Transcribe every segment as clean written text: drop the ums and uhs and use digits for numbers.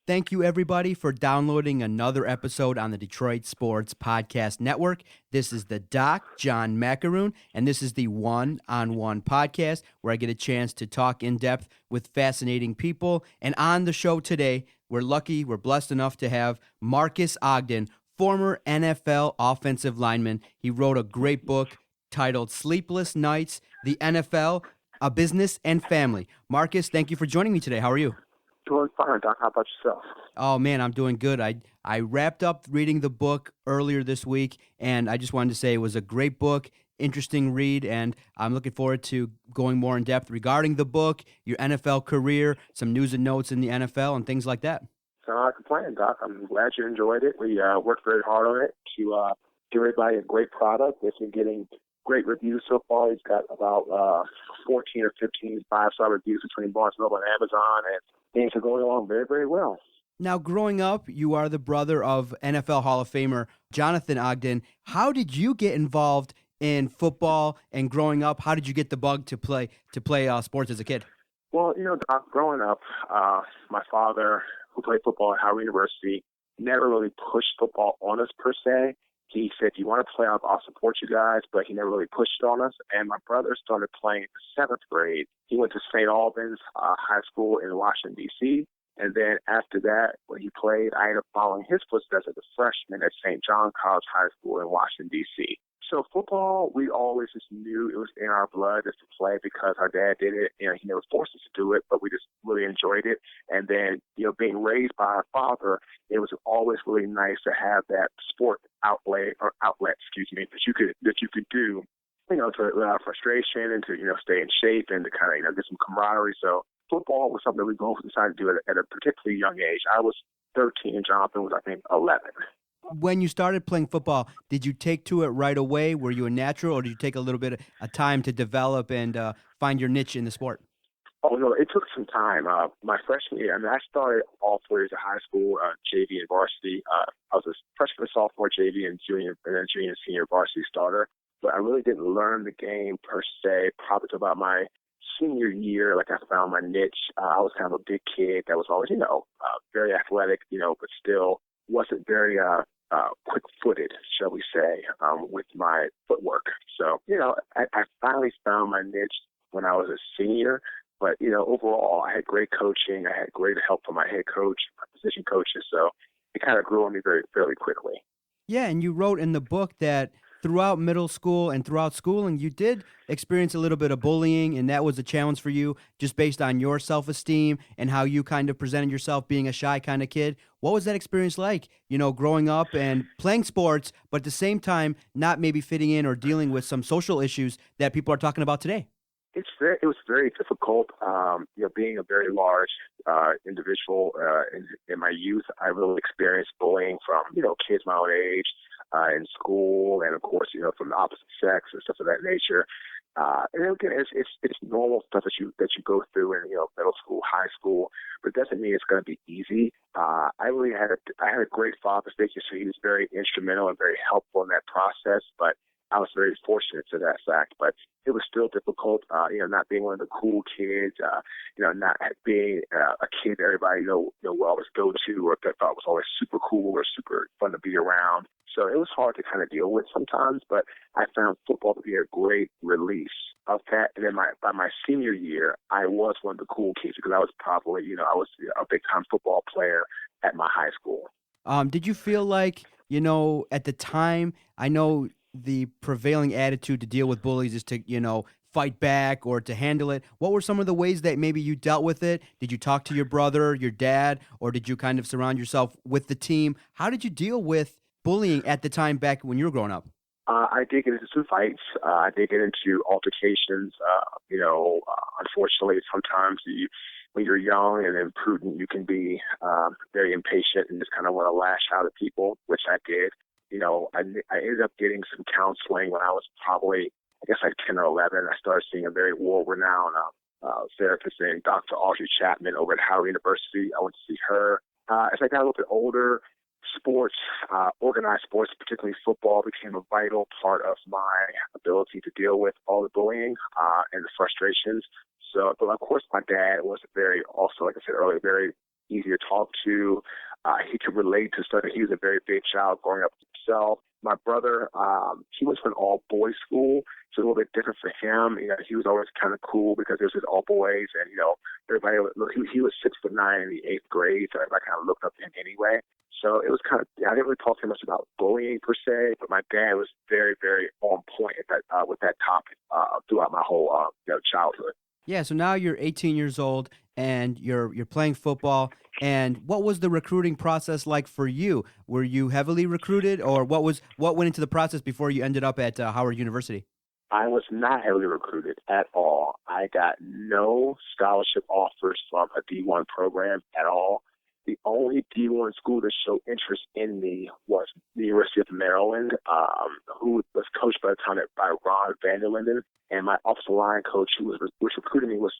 Thank you, everybody, for downloading another episode on the Detroit Sports Podcast Network. This is the Doc, John Macaroon, and this is the One-on-One podcast where I get a chance to talk in depth with fascinating people. And on the show today, we're blessed enough to have Marques Ogden, former NFL offensive lineman. He wrote a great book titled Sleepless Nights, the NFL, a Business and Family. Marques, thank you for joining me today. How are you? Doing fine, Doc. How about yourself? Oh, man, I'm doing good. I wrapped up reading the book earlier this week, and I just wanted to say it was a great book, interesting read, and I'm looking forward to going more in depth regarding the book, your NFL career, some news and notes in the NFL, and things like that. So I complain, Doc. I'm glad you enjoyed it. We worked very hard on it to give everybody a great product. It's been getting great reviews so far. He's got about 14 or 15 five-star reviews between Barnes & Noble and Amazon, and things are going along very, very well. Now, growing up, you are the brother of NFL Hall of Famer Jonathan Ogden. How did you get involved in football? And growing up, how did you get the bug to play sports as a kid? Well, Doc, growing up, my father, who played football at Howard University, never really pushed football on us per se. He said, if you want to play, I'll support you guys, but he never really pushed it on us. And my brother started playing in the 7th grade. He went to St. Albans High School in Washington, D.C., and then after that, when he played, I ended up following his footsteps as a freshman at St. John College High School in Washington, D.C. So football, we always just knew it was in our blood just to play because our dad did it. He never forced us to do it, but we just really enjoyed it. And then, being raised by our father, it was always really nice to have that sport outlet, that you could do, to let out frustration and to, stay in shape and to kind of, get some camaraderie. So football was something that we both decided to do at a particularly young age. I was 13 and Jonathan was, I think, 11. When you started playing football, did you take to it right away? Were you a natural, or did you take a little bit of time to develop and find your niche in the sport? Oh, no, it took some time. My freshman year, I started all 4 years of high school, JV and varsity. I was a freshman, sophomore, JV, and junior, and then junior and senior varsity starter. But I really didn't learn the game per se probably until about my senior year. Like, I found my niche. I was kind of a big kid that was always, very athletic, but still wasn't very quick-footed, shall we say, with my footwork. So, I finally found my niche when I was a senior. But, overall, I had great coaching. I had great help from my head coach, my position coaches. So it kind of grew on me fairly quickly. Yeah, and you wrote in the book that throughout middle school and throughout schooling, you did experience a little bit of bullying, and that was a challenge for you just based on your self-esteem and how you kind of presented yourself being a shy kind of kid. What was that experience like, growing up and playing sports, but at the same time not maybe fitting in or dealing with some social issues that people are talking about today? It was very difficult, being a very large individual in my youth. I really experienced bullying from, kids my own age in school, and of course, from the opposite sex and stuff of that nature. And then again, it's normal stuff that you go through in middle school, high school, but it doesn't mean it's going to be easy. I had a great father figure, so he was very instrumental and very helpful in that process. But I was very fortunate to that fact, but it was still difficult, not being one of the cool kids, not being a kid that everybody, will always go to or that thought was always super cool or super fun to be around. So it was hard to kind of deal with sometimes, but I found football to be a great release of that. And then by my senior year, I was one of the cool kids because I was probably, I was a big-time football player at my high school. Did you feel like, at the time, I know the prevailing attitude to deal with bullies is to, fight back or to handle it. What were some of the ways that maybe you dealt with it? Did you talk to your brother, your dad, or did you kind of surround yourself with the team? How did you deal with bullying at the time back when you were growing up? I did get into some fights. I did get into altercations. Unfortunately, sometimes when you're young and imprudent, you can be very impatient and just kind of want to lash out at people, which I did. I ended up getting some counseling when I was probably, 10 or 11. I started seeing a very world-renowned therapist named Dr. Audrey Chapman over at Howard University. I went to see her. As I got a little bit older, sports, organized sports, particularly football, became a vital part of my ability to deal with all the bullying and the frustrations. So, but of course, my dad was also, like I said earlier, very easy to talk to. He could relate to stuff. He was a very big child growing up himself. My brother, he went to an all-boys school, so a little bit different for him. You know, he was always kind of cool because it was just all boys, and, you know, everybody, he was 6'9" in the 8th grade, so everybody kind of looked up to him anyway. So it was kind of, I didn't really talk too much about bullying per se, but my dad was very, very on point at that, with that topic throughout my whole childhood. Yeah, so now you're 18 years old and you're playing football. And what was the recruiting process like for you? Were you heavily recruited, or what went into the process before you ended up at Howard University? I was not heavily recruited at all. I got no scholarship offers from a D1 program at all. The only D1 school that showed interest in me was the University of Maryland, who was coached by the time by Ron Vanderlinden. And my offensive line coach who was recruiting me was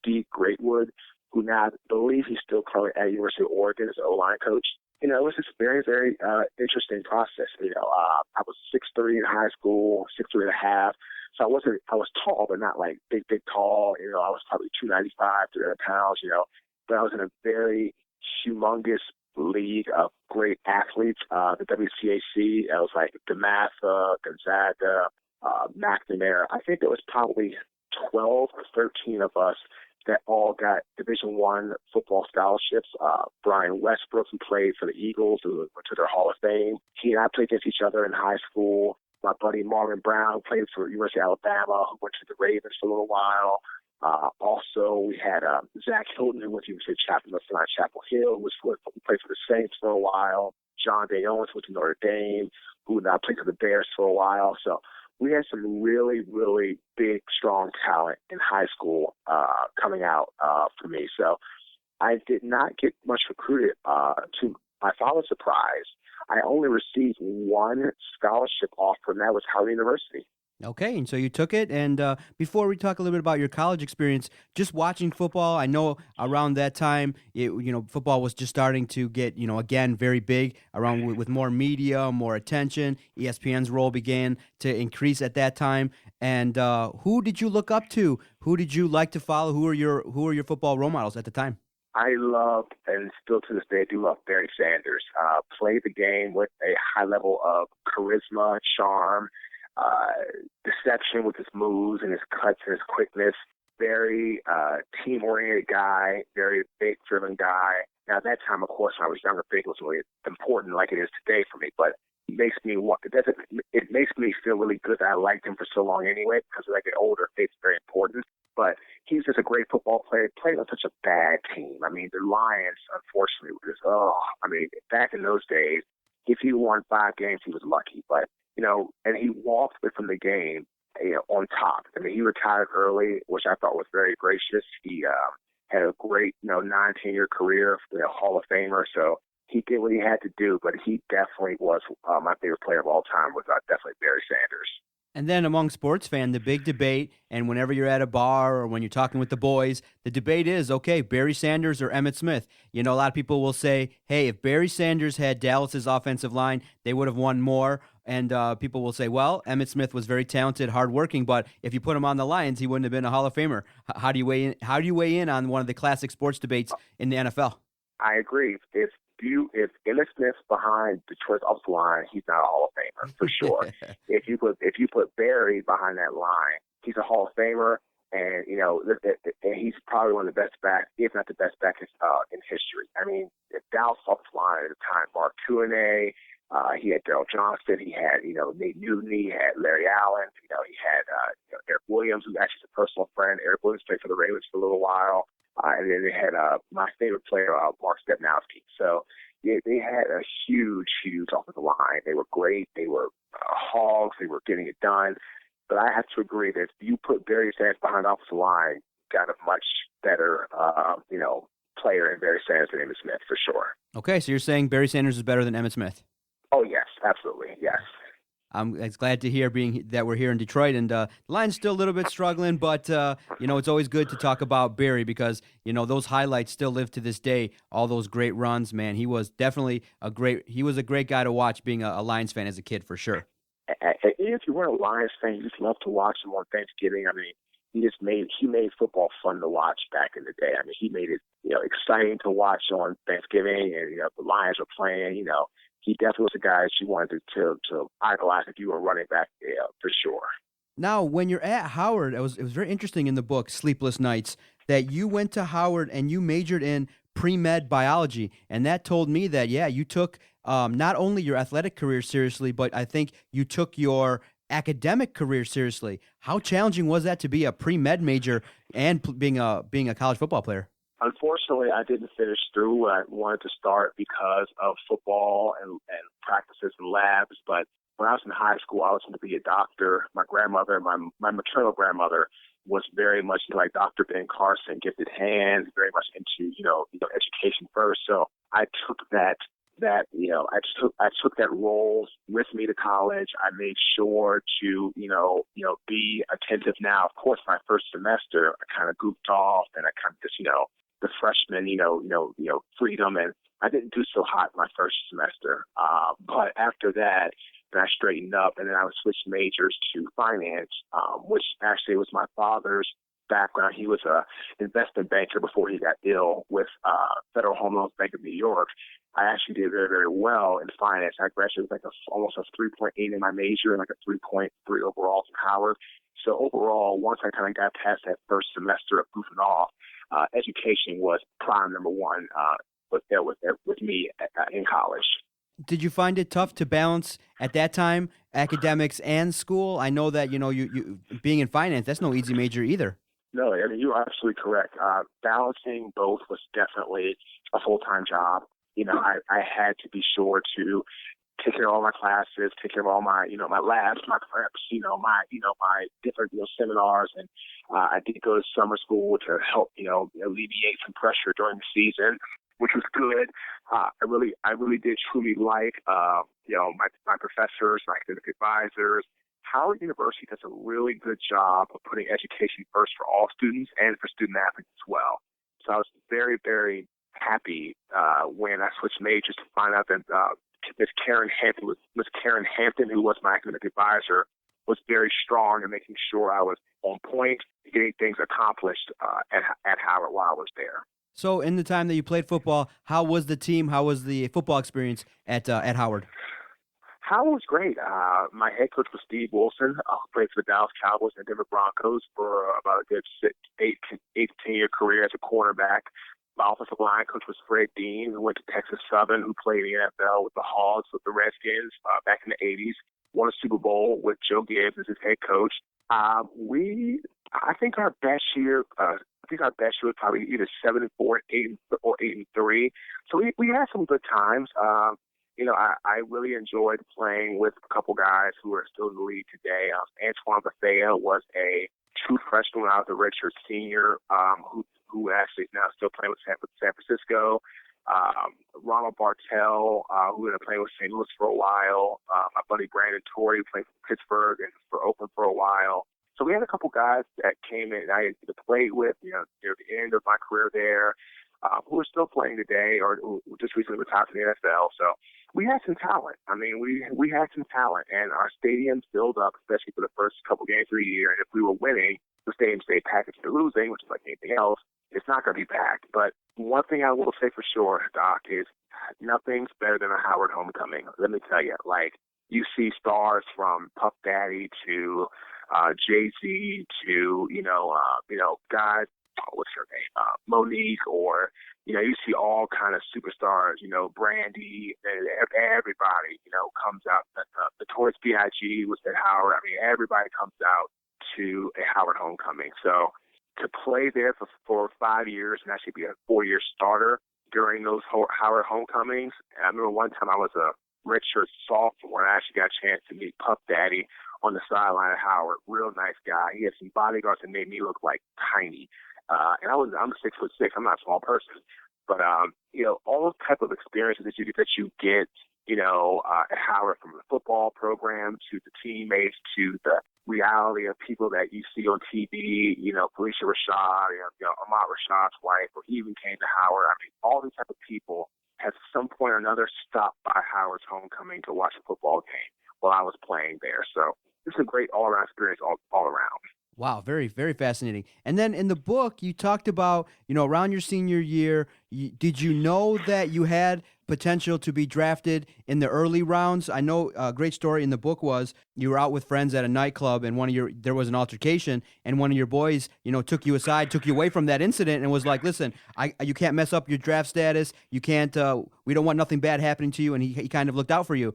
Steve Greatwood, who now I believe he's still currently at University of Oregon as an O-line coach. You know, it was just a very, very interesting process. You know, I was 6'3" in high school, 6'3" and a half. So I was tall, but not like big tall. You know, I was probably 295, 300 pounds, you know, but I was in a very humongous league of great athletes, the WCAC. I was like DeMatha, Gonzaga, McNamara. I think there was probably 12 or 13 of us that all got Division I football scholarships. Brian Westbrook, who played for the Eagles, who went to their Hall of Fame. He and I played against each other in high school. My buddy Marvin Brown, who played for University of Alabama, who went to the Ravens for a little while. Also, we had Zach Hilton, who went to University of Chapel Hill, who played for the Saints for a while. John Day Owens went to Notre Dame, who now played for the Bears for a while. So we had some really, really big, strong talent in high school coming out for me. So I did not get much recruited. To my father's surprise, I only received one scholarship offer, and that was Howard University. Okay, and so you took it. And before we talk a little bit about your college experience, just watching football, I know around that time, football was just starting to get, again, very big around with more media, more attention. ESPN's role began to increase at that time. And who did you look up to? Who did you like to follow? Who are your football role models at the time? I loved, and still to this day do love, Barry Sanders. Played the game with a high level of charisma, charm, deception with his moves and his cuts and his quickness. Very team-oriented guy, very big-driven guy. Now, at that time, of course, when I was younger, big was really important like it is today for me, but it makes me feel really good that I liked him for so long anyway, because as I get older, faith's very important. But he's just a great football player, played on such a bad team. I mean, the Lions, unfortunately, were just, back in those days, if he won 5 games, he was lucky. But, and he walked away from the game, on top. I mean, he retired early, which I thought was very gracious. He had a great, 9-10-year career, Hall of Famer. So he did what he had to do, but he definitely was my favorite player of all time was definitely Barry Sanders. And then among sports fans, the big debate, and whenever you're at a bar or when you're talking with the boys, the debate is, okay, Barry Sanders or Emmitt Smith. A lot of people will say, hey, if Barry Sanders had Dallas's offensive line, they would have won more. And people will say, well, Emmitt Smith was very talented, hardworking, but if you put him on the Lions, he wouldn't have been a Hall of Famer. How do you weigh in? How do you weigh in on one of the classic sports debates in the NFL? I agree. If Emmitt Smith's behind Detroit's offensive line, he's not a Hall of Famer for sure. If you put Barry behind that line, he's a Hall of Famer, and and he's probably one of the best backs, if not the best back in history. I mean, Dallas offensive line at the time, Mark Tuinei, he had Daryl Johnston, he had Nate Newton, he had Larry Allen, he had Eric Williams, who's actually a personal friend. Eric Williams played for the Ravens for a little while. And then they had my favorite player, Mark Stepnowski. So they had a huge offensive line. They were great. They were hogs. They were getting it done. But I have to agree that if you put Barry Sanders behind the offensive line, you got a much better, player in Barry Sanders than Emmitt Smith for sure. Okay, so you're saying Barry Sanders is better than Emmitt Smith? Oh, yes, absolutely, yes. I'm glad to hear that we're here in Detroit, and the line's still a little bit struggling, but it's always good to talk about Barry because those highlights still live to this day. All those great runs, man. He was definitely a great guy to watch. Being a Lions fan as a kid, for sure. And if you weren't a Lions fan, you just love to watch him on Thanksgiving. I mean, he made football fun to watch back in the day. I mean, he made it, exciting to watch on Thanksgiving, and the Lions were playing. He definitely was a guy that you wanted to idolize if you were running back, for sure. Now, when you're at Howard, it was very interesting in the book Sleepless Nights that you went to Howard and you majored in pre-med biology, and that told me that you took not only your athletic career seriously, but I think you took your academic career seriously. How challenging was that to be a pre-med major and being a college football player? Unfortunately, I didn't finish through what I wanted to start because of football and practices and labs. But when I was in high school, I was going to be a doctor. My grandmother, my maternal grandmother, was very much into like Dr. Ben Carson, gifted hands, very much into education first. So I took I took that role with me to college. I made sure to be attentive. Now, of course, my first semester I kind of goofed off and I kind of just the freshman freedom, and I didn't do so hot my first semester. But after that, then I straightened up, and then I would switch majors to finance, which actually was my father's background. He was an investment banker before he got ill with Federal Home Loan Bank of New York. I actually did very, very well in finance. I graduated with almost a 3.8 in my major and like a 3.3 overall from Howard. So overall, once I kind of got past that first semester of goofing off, education was prime number one with me in college. Did you find it tough to balance at that time academics and school? I know that you being in finance, that's no easy major either. No, I mean, you're absolutely correct. Balancing both was definitely a full-time job. I had to be sure to take care of all my classes, take care of all my, my labs, my preps, my different, seminars. And I did go to summer school to help, alleviate some pressure during the season, which was good. I really did truly like, my professors, my academic advisors. Howard University does a really good job of putting education first for all students and for student athletes as well. So I was very, very happy when I switched majors to find out that Miss Karen Hampton, who was my academic advisor, was very strong in making sure I was on point, getting things accomplished at Howard while I was there. So, in the time that you played football, how was the team? How was the football experience at Howard? Howard was great. My head coach was Steve Wilson, who played for the Dallas Cowboys and Denver Broncos for about a good 8 to 10-year career as a quarterback. My offensive line coach was Fred Dean, who went to Texas Southern, who played in the NFL with the Hogs, with the Redskins back in the 80s. Won a Super Bowl with Joe Gibbs as his head coach. I think our best year was probably either 7-4, 8 or 8-3. So we had some good times. I really enjoyed playing with a couple guys who are still in the league today. Antoine Bethea was a true freshman when I was a redshirt senior, who actually is now still playing with San Francisco. Ronald Bartell, who had been playing with St. Louis for a while. My buddy Brandon Torrey played for Pittsburgh and for Oakland for a while. So we had a couple guys that came in and I had to play with, near the end of my career there, who are still playing today or who just recently retired from the NFL. So we had some talent. I mean, we had some talent, and our stadium filled up, especially for the first couple games of the year. And if we were winning, the stadium stayed packed. If you're losing, which is like anything else, it's not going to be packed. But one thing I will say for sure, Doc, is nothing's better than a Howard homecoming. Let me tell you, you see stars from Puff Daddy to Jay-Z to, guys, what's her name, Monique, or, you see all kind of superstars, Brandy, and everybody, comes out. The Notorious B.I.G. was at Howard. I mean, everybody comes out to a Howard homecoming. So to play there for 5 years and actually be a 4-year starter during those Howard homecomings. I remember one time I was a redshirt sophomore and I actually got a chance to meet Puff Daddy on the sideline at Howard. Real nice guy. He had some bodyguards that made me look like tiny. And I'm 6'6". I'm not a small person. But, all those type of experiences that you get, at Howard, from the football program to the teammates to the reality of people that you see on TV, Felicia Rashad, Ahmad Rashad's wife, or he even came to Howard. I mean, all these type of people at some point or another stopped by Howard's homecoming to watch a football game while I was playing there. So it's a great all-around experience all around. Wow, very, very fascinating. And then in the book, you talked about, around your senior year, did you know that you had potential to be drafted in the early rounds? I know a great story in the book was you were out with friends at a nightclub and there was an altercation and one of your boys, took you aside, took you away from that incident and was like, listen, you can't mess up your draft status. You can't, we don't want nothing bad happening to you. And he kind of looked out for you.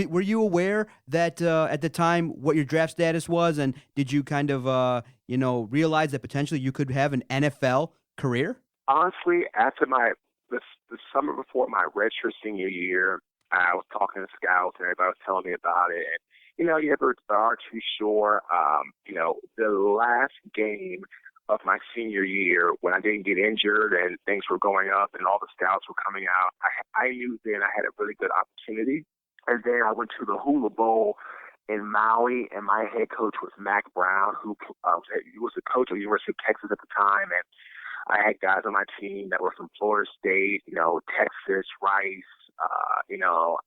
Were you aware that at the time what your draft status was, and did you kind of realize that potentially you could have an NFL career? Honestly, after the summer before my redshirt senior year, I was talking to scouts and everybody was telling me about it. And, you never are too sure. The last game of my senior year when I didn't get injured and things were going up and all the scouts were coming out, I knew then I had a really good opportunity. And then I went to the Hula Bowl in Maui, and my head coach was Mac Brown, who was the coach of the University of Texas at the time. And I had guys on my team that were from Florida State, Texas, Rice,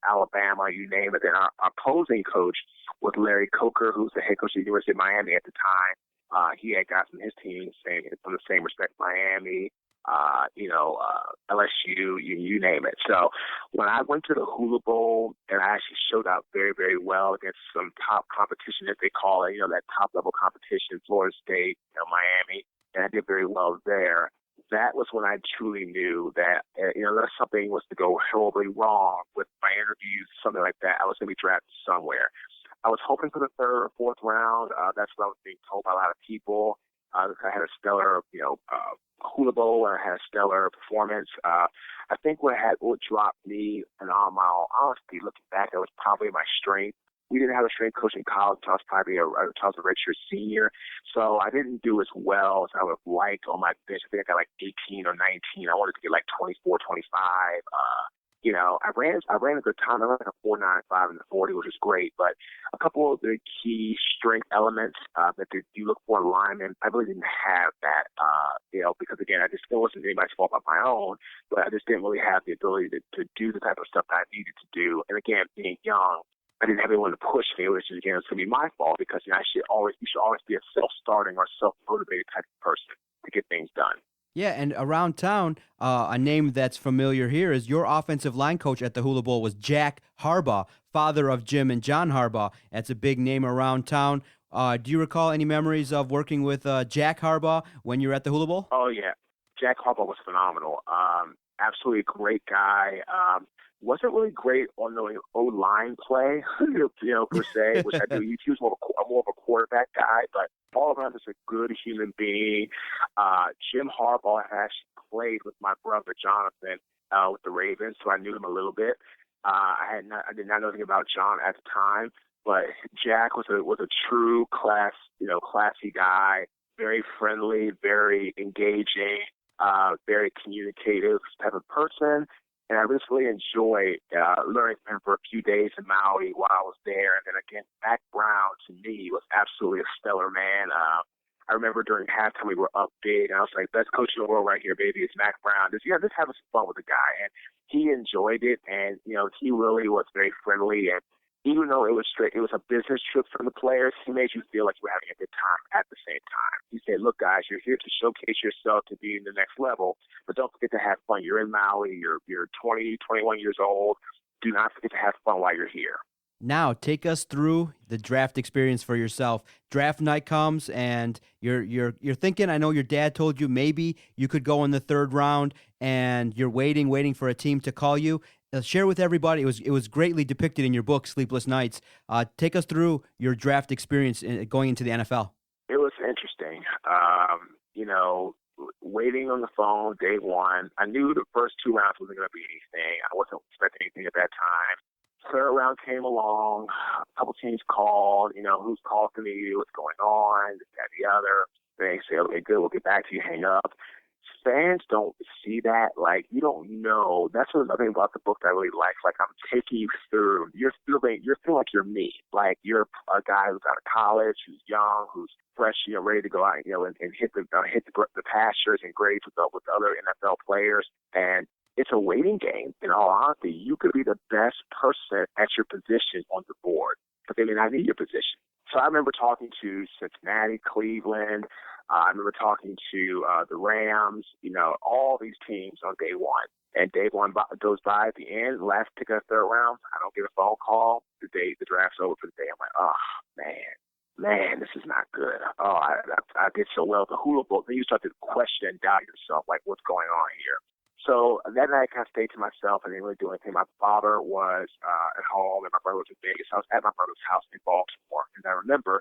Alabama, you name it. And our opposing coach was Larry Coker, who was the head coach of the University of Miami at the time. He had guys from his team from the same respect, Miami, LSU, you name it. So when I went to the Hula Bowl, and I actually showed up very, very well against some top competition, as they call it, that top level competition, Florida State, Miami, and I did very well there. That was when I truly knew that, unless something was to go horribly wrong with my interviews, something like that, I was going to be drafted somewhere. I was hoping for the third or fourth round. That's what I was being told by a lot of people. I had a stellar, Hula Bowl, and I had a stellar performance. I think what dropped me, and all my honesty, looking back, it was probably my strength. We didn't have a strength coach in college until I was a redshirt senior, so I didn't do as well as I would have liked on my bench. I think I got like 18 or 19. I wanted to get like 24, 25. I ran a good time. I ran like a 4.95 in the 40, which was great. But a couple of the key strength elements that you look for in linemen, I really didn't have that. Because again, it wasn't anybody's fault but my own. But I just didn't really have the ability to do the type of stuff that I needed to do. And again, being young, I didn't have anyone to push me, which is, again, it's going to be my fault because you should always be a self-starting or self-motivated type of person to get things done. Yeah, and around town, a name that's familiar here is your offensive line coach at the Hula Bowl was Jack Harbaugh, father of Jim and John Harbaugh. That's a big name around town. Do you recall any memories of working with Jack Harbaugh when you were at the Hula Bowl? Oh, yeah. Jack Harbaugh was phenomenal. Absolutely great guy. Wasn't really great on the O-line play, per se, which I do. He was more of a quarterback guy, but all around just a good human being. Jim Harbaugh actually played with my brother Jonathan with the Ravens, so I knew him a little bit. I did not know anything about John at the time, but Jack was a true classy guy, very friendly, very engaging, very communicative type of person. And I just really enjoyed learning from him for a few days in Maui while I was there. And then again, Mac Brown, to me, was absolutely a stellar man. I remember during halftime we were up big, and I was like, best coach in the world right here, baby. It's Mac Brown. Just having some fun with the guy. And he enjoyed it, and, he really was very friendly. And even though it was a business trip for the players, he made you feel like you were having a good time at the same time. He said, look, guys, you're here to showcase yourself to be in the next level, but don't forget to have fun. You're in Maui. You're 20, 21 years old. Do not forget to have fun while you're here. Now, take us through the draft experience for yourself. Draft night comes, and you're thinking. I know your dad told you maybe you could go in the third round, and you're waiting for a team to call you. Share with everybody. It was greatly depicted in your book, Sleepless Nights. Take us through your draft experience going into the NFL. It was interesting. Waiting on the phone day one. I knew the first two rounds wasn't going to be anything. I wasn't expecting anything at that time. Third round came along. A couple teams called. Who's talking to you? What's going on? This, that, the other. They say, okay, good. We'll get back to you. Hang up. Fans don't see that. Like, you don't know. That's another thing about the book that I really like. Like, I'm taking you through. You're feeling like you're me. Like, you're a guy who's out of college, who's young, who's fresh, ready to go out, and hit the pastures and grades with other NFL players. And it's a waiting game. In all honesty, you could be the best person at your position on the board, but they may not need your position. So I remember talking to Cincinnati, Cleveland. I remember talking to the Rams, all these teams on day one. And day one goes by at the end, last pick of the third round. I don't get a phone call the day the draft's over for the day. I'm like, oh, man, this is not good. Oh, I did so well at the Hula Bowl. Then you start to question and doubt yourself, like, what's going on here? So that night I kind of stayed to myself. I didn't really do anything. My father was at home, and my brother was in Vegas. I was at my brother's house in Baltimore. And I remember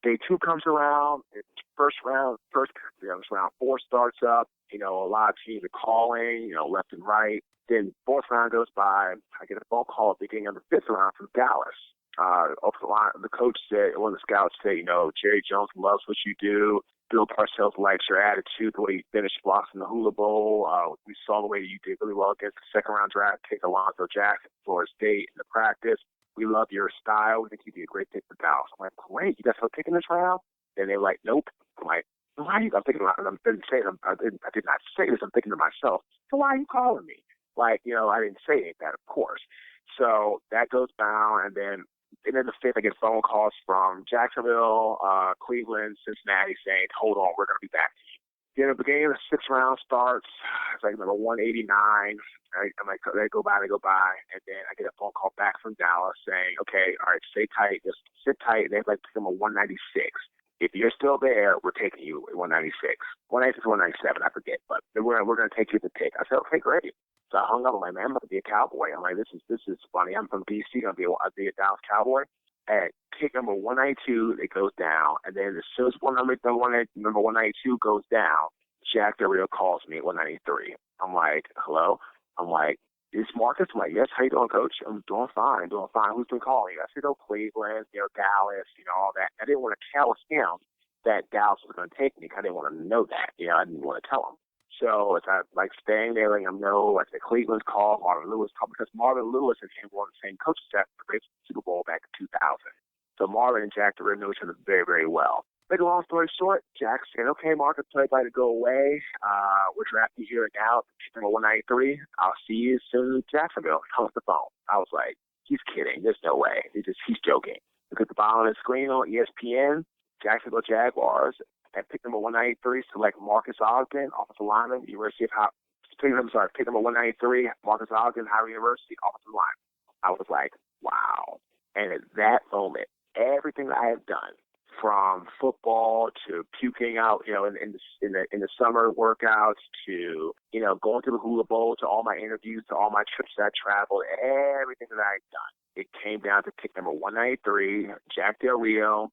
day two comes around, and first round 4 starts up. A lot of teams are calling, left and right. Then fourth round goes by. I get a phone call at the beginning of the fifth round from Dallas. Over the line, the coach said, one of the scouts said, Jerry Jones loves what you do. Bill Parcells likes your attitude, the way you finished blocks in the Hula Bowl. We saw the way you did really well against the second-round draft pick, Alonzo Jackson, Florida State, in the practice. We love your style. We think you'd be a great pick for Dallas. I'm like, great. You guys are picking this round? Then they're like, nope. I'm like, why are you? I'm thinking, I did not say this. I'm thinking to myself, so why are you calling me? Like, I didn't say that, of course. So that goes down, and then the fifth, I get phone calls from Jacksonville, Cleveland, Cincinnati saying, hold on, we're going to be back to you. Then the beginning of the sixth round starts. It's like number 189. Right? I'm like, they go by. And then I get a phone call back from Dallas saying, okay, all right, stay tight. Just sit tight. They'd like to pick them at 196. If you're still there, we're taking you at 196. 196, 197, I forget. But we're going to take you to pick. I said, okay, great. So I hung up. I'm like, man, I'm going to be a Cowboy. I'm like, this is funny. I'm from D.C. I'll be a Dallas Cowboy. At pick number 192, it goes down. And then as soon as number 192 goes down, Jack Del Rio calls me at 193. I'm like, hello? I'm like, is Marcus? I'm like, yes, how you doing, Coach? I'm doing fine. Who's been calling? I said, Cleveland, Dallas, all that. I didn't want to tell him that Dallas was going to take me. I didn't want to know that. I didn't want to tell him. So as I staying there, letting him know, I said Cleveland's called, Marvin Lewis called, because Marvin Lewis and him were on the same coaching staff for the Super Bowl back in 2000. So Marvin and Jack Del Rio knew each other very, very well. Make a long story short, Jack said, okay, Marcus, tell everybody to go away. We're drafting you here now, number 193. I'll see you soon in Jacksonville. Hung up the phone. I was like, he's kidding. There's no way. He's joking. Look at the bottom of the screen on ESPN, Jacksonville Jaguars. At pick number 193, select Marques Ogden, offensive lineman, University of pick number 193, Marques Ogden, Howard University, offensive lineman. I was like, wow. And at that moment, everything that I have done, from football to puking out, in the summer workouts to, going to the Hula Bowl, to all my interviews, to all my trips that I traveled, everything that I've done, it came down to pick number 193, Jack Del Rio,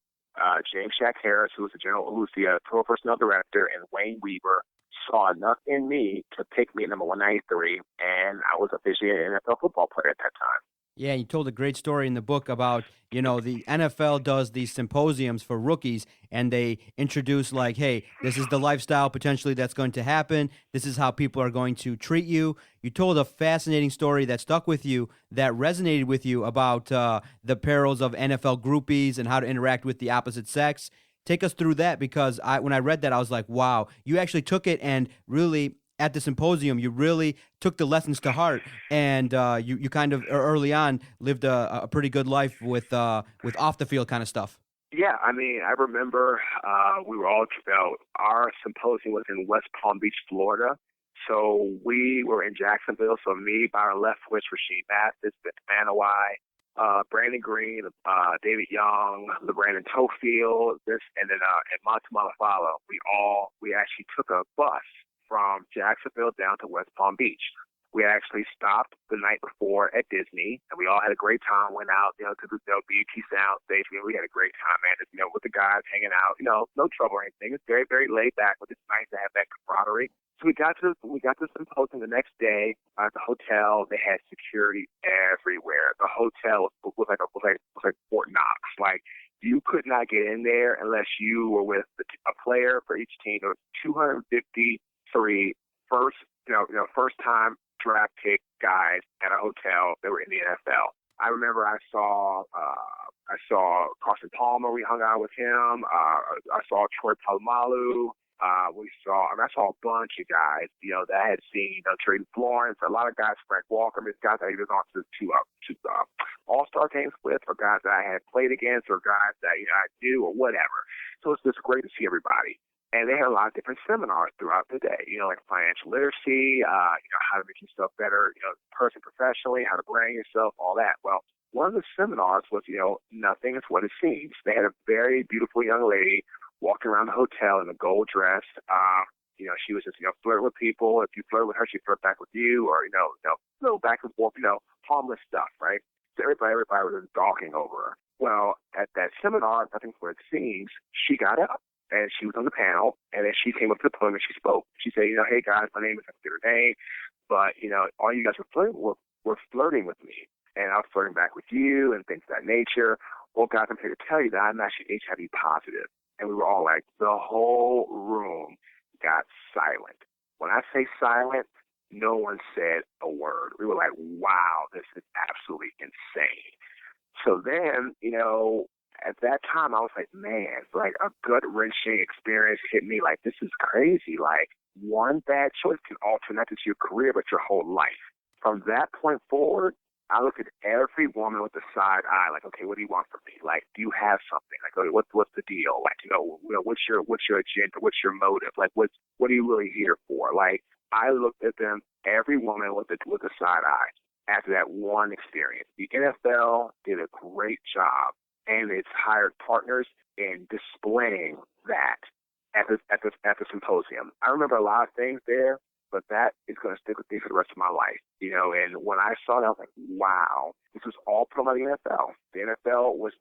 James Shaq Harris, who's the pro personnel director, and Wayne Weaver saw enough in me to pick me at number 193, and I was officially an NFL football player at that time. Yeah, you told a great story in the book about, the NFL does these symposiums for rookies, and they introduce like, hey, this is the lifestyle potentially that's going to happen. This is how people are going to treat you. You told a fascinating story that stuck with you, that resonated with you about the perils of NFL groupies and how to interact with the opposite sex. Take us through that, because when I read that, I was like, wow, you actually took it and really, at the symposium, you really took the lessons to heart, and you kind of early on lived a pretty good life with off the field kind of stuff. Yeah, I remember we were all our symposium was in West Palm Beach, Florida. So we were in Jacksonville. So me, Byron Leftwich, Rasheed Mathis, Ben Manawai, Brandon Green, David Young, LeBrandon Tofield, and Monty Malafalo. We actually took a bus from Jacksonville down to West Palm Beach. We actually stopped the night before at Disney, and we all had a great time. Went out, to the BET Soundstage. We had a great time, man. With the guys hanging out. No trouble or anything. It's very, very laid back, but it's nice to have that camaraderie. So we got to the symposium the next day at the hotel. They had security everywhere. The hotel was like Fort Knox. Like, you could not get in there unless you were with a player for each team. There was 253 first time draft pick guys at a hotel that were in the NFL. I remember I saw Carson Palmer. We hung out with him. I saw Troy Polamalu. I saw a bunch of guys, that I had seen, Trey Florence, a lot of guys, Frank Walker, guys that I either gone to All-Star games with, or guys that I had played against, or guys that, I knew, or whatever. So it's just great to see everybody. And they had a lot of different seminars throughout the day, like financial literacy, how to make yourself better, person professionally, how to brand yourself, all that. Well, one of the seminars was, nothing is what it seems. They had a very beautiful young lady walking around the hotel in a gold dress. She was just, flirting with people. If you flirt with her, she flirt back with you, or, little back and forth, harmless stuff, right? So everybody was just gawking over her. Well, at that seminar, nothing is what it seems, she got up. And she was on the panel, and then she came up to the podium and she spoke. She said, hey, guys, my name is, I forget her name, but, all you guys were flirting with me. And I was flirting back with you and things of that nature. Well, guys, I'm here to tell you that I'm actually HIV positive. And we were all like, the whole room got silent. When I say silent, no one said a word. We were like, wow, this is absolutely insane. So then, at that time, I was like, man, like a gut-wrenching experience hit me. Like, this is crazy. Like, one bad choice can alter not just your career, but your whole life. From that point forward, I looked at every woman with a side eye. Like, okay, what do you want from me? Like, do you have something? Like, okay, what's the deal? Like, what's your agenda? What's your motive? Like, what are you really here for? Like, I looked at them, every woman with a side eye. After that one experience, the NFL did a great job. And it's hired partners in displaying that at the symposium. I remember a lot of things there, but that is going to stick with me for the rest of my life. And when I saw that, I was like, wow, this was all put on by the NFL. The NFL was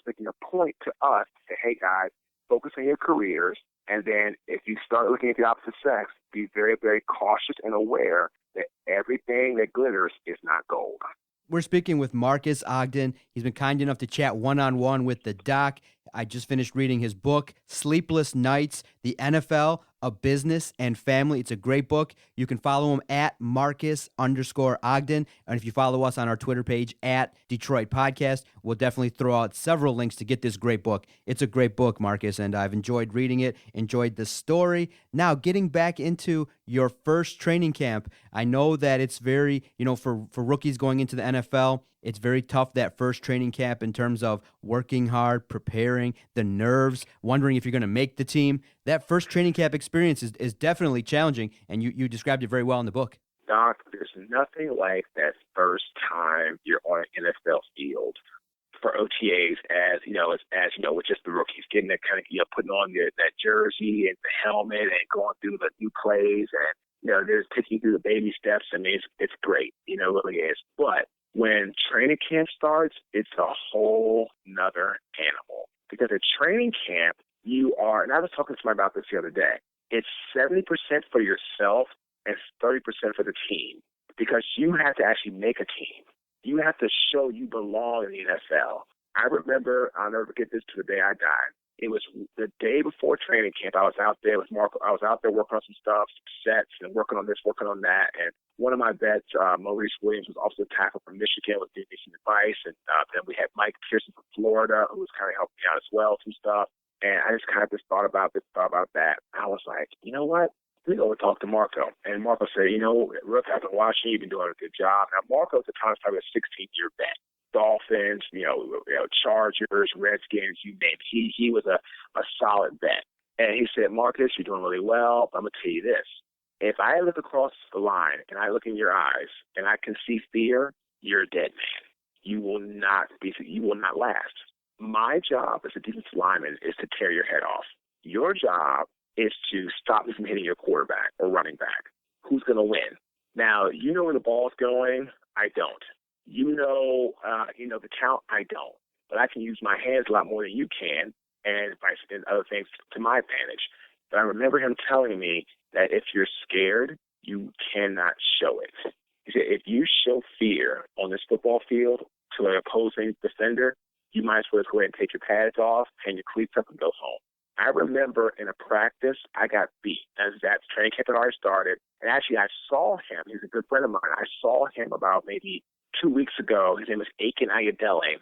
making a point to us to say, hey, guys, focus on your careers. And then if you start looking at the opposite sex, be very, very cautious and aware that everything that glitters is not gold. We're speaking with Marques Ogden. He's been kind enough to chat one-on-one with the doc. I just finished reading his book, Sleepless Nights, The NFL, A Business and Family. It's a great book. You can follow him at Marques_Ogden. And if you follow us on our Twitter page at Detroit Podcast, we'll definitely throw out several links to get this great book. It's a great book, Marques, and I've enjoyed reading it, enjoyed the story. Now, getting back into your first training camp, I know that it's very, for rookies going into the NFL, it's very tough that first training camp in terms of working hard, preparing, the nerves, wondering if you're going to make the team. That first training camp experience is definitely challenging, and you described it very well in the book. Doc, there's nothing like that first time you're on an NFL field for OTAs as with just the rookies, getting that kind of, putting on that jersey and the helmet and going through the new plays and, there's taking you through the baby steps. I mean, it's great, it really is. But when training camp starts, it's a whole nother animal. Because at training camp, and I was talking to somebody about this the other day, it's 70% for yourself and 30% for the team. Because you have to actually make a team. You have to show you belong in the NFL. I remember, I'll never forget this to the day I died. It was the day before training camp. I was out there with Marco. I was out there working on some stuff, some sets, and working on this, working on that. And one of my vets, Maurice Williams, was also a tackle from Michigan, was giving me some advice. And then we had Mike Pearson from Florida, who was kind of helping me out as well, some stuff. And I just kind of thought about that. I was like, you know what? Let me go and talk to Marco. And Marco said, Rook, I've been watching you. You've been doing a good job. Now, Marco at the time was probably a 16-year vet. Dolphins, Chargers, Redskins, you name it. He was a solid vet. And he said, Marques, you're doing really well. But I'm going to tell you this. If I look across the line and I look in your eyes and I can see fear, you're a dead man. You will not last. My job as a defensive lineman is to tear your head off. Your job is to stop me from hitting your quarterback or running back. Who's going to win? Now, you know where the ball's going. I don't. The count, I don't. But I can use my hands a lot more than you can, and other things to my advantage. But I remember him telling me that if you're scared, you cannot show it. He said, if you show fear on this football field to an opposing defender, you might as well go ahead and take your pads off, hang your cleats up, and go home. I remember in a practice, I got beat. As that training camp had already started. And actually, I saw him. He's a good friend of mine. I saw him about maybe 2 weeks ago. His name was Aiken Ayadele.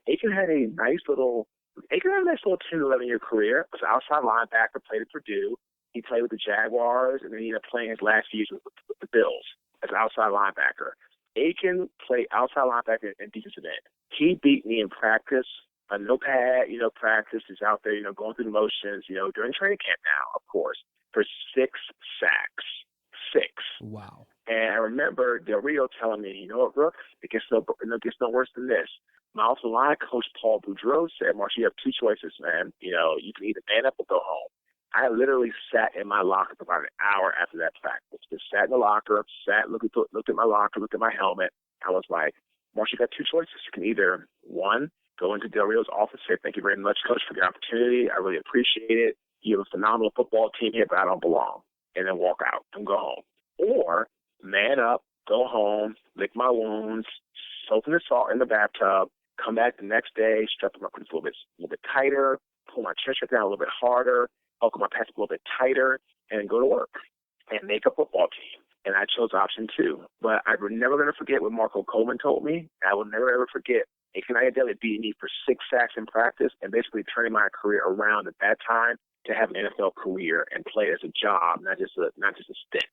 Aiken had a nice little Aiken had a nice little 10 to 11-year career. Was an outside linebacker, played at Purdue. He played with the Jaguars, and then he ended up playing his last few years with the Bills as an outside linebacker. Aiken played outside linebacker and defensive end. He beat me in practice. No pad, practice. He's out there, going through the motions, during training camp now, of course, for 6 sacks. 6. Wow. And I remember Del Rio telling me, you know what, Brooke, it gets no worse than this. My offensive line coach, Paul Boudreaux, said, Mark, you have 2 choices, man. You can either man up or go home. I literally sat in my locker for about an hour after that practice. Just sat in the locker, looked at my locker, looked at my helmet. I was like, Mark, you got 2 choices. You can either, 1, go into Del Rio's office, say, thank you very much, coach, for the opportunity. I really appreciate it. You have a phenomenal football team here, but I don't belong. And then walk out and go home. Or man up, go home, lick my wounds, soak in the salt in the bathtub, come back the next day, strap my cleats a little bit tighter, pull my chest down a little bit harder, buckle my pants a little bit tighter, and go to work and make a football team. And I chose option 2. But I'm never going to forget what Marco Coleman told me. I will never, ever forget Aiken Ayodele beating me for 6 sacks in practice and basically turning my career around at that time to have an NFL career and play as a job, not just a stint.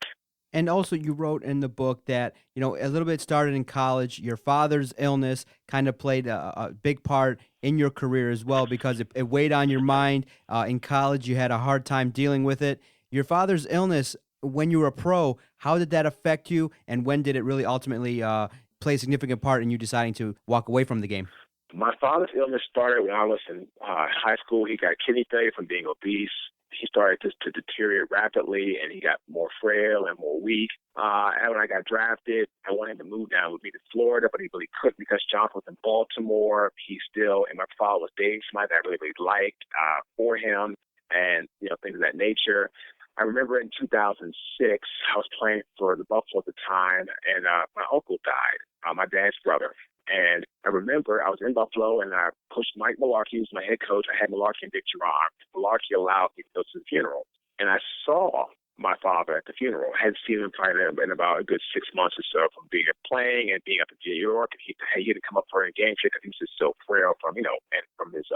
And also, you wrote in the book that, a little bit started in college. Your father's illness kind of played a big part in your career as well because it weighed on your mind. In college, you had a hard time dealing with it. Your father's illness, when you were a pro, how did that affect you? And when did it really ultimately play a significant part in you deciding to walk away from the game? My father's illness started when I was in high school. He got kidney failure from being obese. He started to deteriorate rapidly, and he got more frail and more weak. And when I got drafted, I wanted him to move down with me to Florida, but he really couldn't because Johnson was in Baltimore. And my father was dating somebody that I really, really liked for him, and things of that nature. I remember in 2006, I was playing for the Buffalo at the time, and my uncle died, my dad's brother. And I remember I was in Buffalo, and I pushed Mike Mularkey, who was my head coach. I had Mularkey and Dick Gerard. Mularkey allowed me to go to the funeral. And I saw my father at the funeral. I hadn't seen him probably in about a good 6 months or so from playing and being up in New York. And he had to come up for a game check because he was just so frail from, and from his